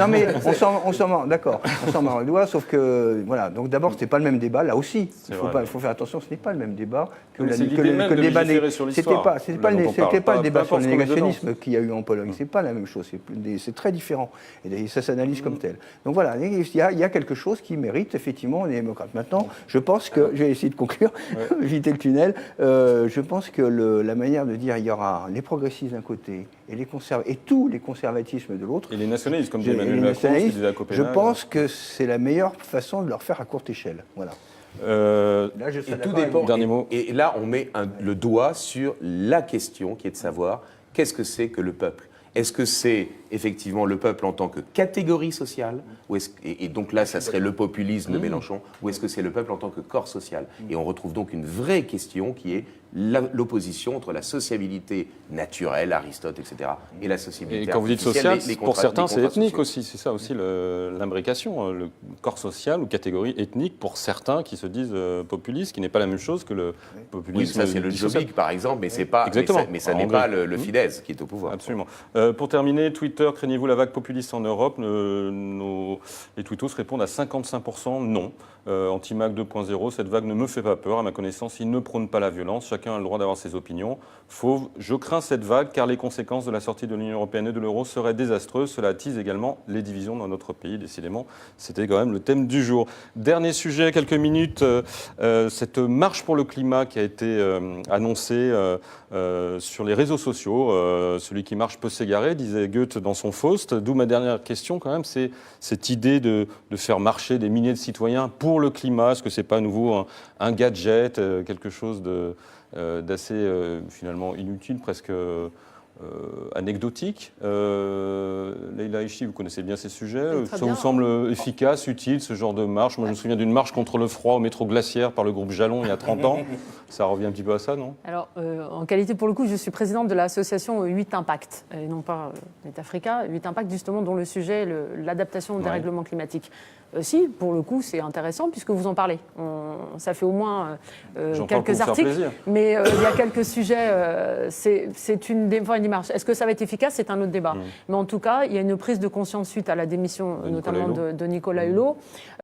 Non mais on s'en mord, d'accord, on s'en mord le doigt, sauf que... Voilà, donc d'abord, c'était pas le même débat, là aussi. Il faut faire attention, ce n'est pas le même débat que le débat... C'était pas le débat sur le négationnisme qu'il y a eu en Pologne, c'est pas la même chose, c'est très différent. Et ça s'analyse comme tel. Donc voilà, il y a quelque chose qui mérite effectivement les démocrates. Maintenant, je pense que... Je vais essayer de conclure, éviter le tunnel. Je pense que la manière de dire, il y aura les progressistes d'un côté et tous les conservatismes de l'autre. Et les nationalistes, comme dit Emmanuel Macron, qui disait à Copenhague. Je pense que c'est la meilleure façon de leur faire à courte échelle. Voilà. Là, je tout dépend. Dernier mot. Et là, on met le doigt sur la question qui est de savoir qu'est-ce que c'est que le peuple. Est-ce que c'est effectivement le peuple en tant que catégorie sociale, et donc là, ça serait le populisme de Mélenchon, ou est-ce que c'est le peuple en tant que corps social? Et on retrouve donc une vraie question qui est l'opposition entre la sociabilité naturelle, Aristote, etc., et la sociabilité Et quand vous dites artificielle, social, pour certains, c'est ethnique sociaux. aussi. C'est ça aussi l'imbrication, le corps social ou catégorie ethnique pour certains qui se disent populistes, qui n'est pas la même chose que le Oui, populisme. ça c'est le Jobbik par exemple, mais c'est pas, Exactement. mais ça En n'est Hongrie. pas le Fidesz qui est au pouvoir. Absolument. Pour terminer, Twitter, craignez-vous la vague populiste en Europe? Les tweetos répondent à 55% non. Anti-Mac 2.0, cette vague ne me fait pas peur. À ma connaissance, il ne prône pas la violence. Chacun a le droit d'avoir ses opinions. Fauve, je crains cette vague car les conséquences de la sortie de l'Union européenne et de l'euro seraient désastreuses. Cela attise également les divisions dans notre pays. Décidément, c'était quand même le thème du jour. Dernier sujet, quelques minutes. Cette marche pour le climat qui a été annoncée sur les réseaux sociaux. Celui qui marche peut s'égarer, disait Goethe dans son Faust. D'où ma dernière question quand même, c'est cette idée de faire marcher des milliers de citoyens pour le climat. Est-ce que c'est pas à nouveau un gadget, quelque chose d'assez finalement inutile, presque anecdotique? Leïla Ichi, vous connaissez bien ces sujets. Très Ça bien. vous semble efficace, utile, ce genre de marche? Moi, je me souviens d'une marche contre le froid au métro Glaciaire par le groupe Jalon il y a 30 ans. Ça revient un petit peu à ça, non? Alors, en qualité, pour le coup, je suis présidente de l'association 8 Impact, et non pas Netafrica. 8 Impact, justement, dont le sujet est l'adaptation au dérèglement climatique. Si, pour le coup, c'est intéressant, puisque vous en parlez. Ça fait au moins quelques articles, mais il y a quelques sujets. C'est une démarche. Est-ce que ça va être efficace? C'est un autre débat. Mais en tout cas, il y a une prise de conscience suite à la démission, notamment de Nicolas Hulot.